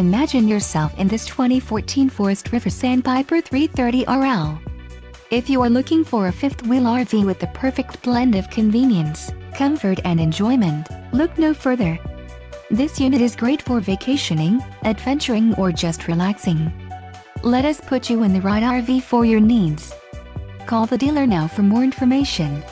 Imagine yourself in this 2014 Forest River Sandpiper 330 RL. If you are looking for a fifth-wheel RV with the perfect blend of convenience, comfort and enjoyment, look no further. This unit is great for vacationing, adventuring or just relaxing. Let us put you in the right RV for your needs. Call the dealer now for more information.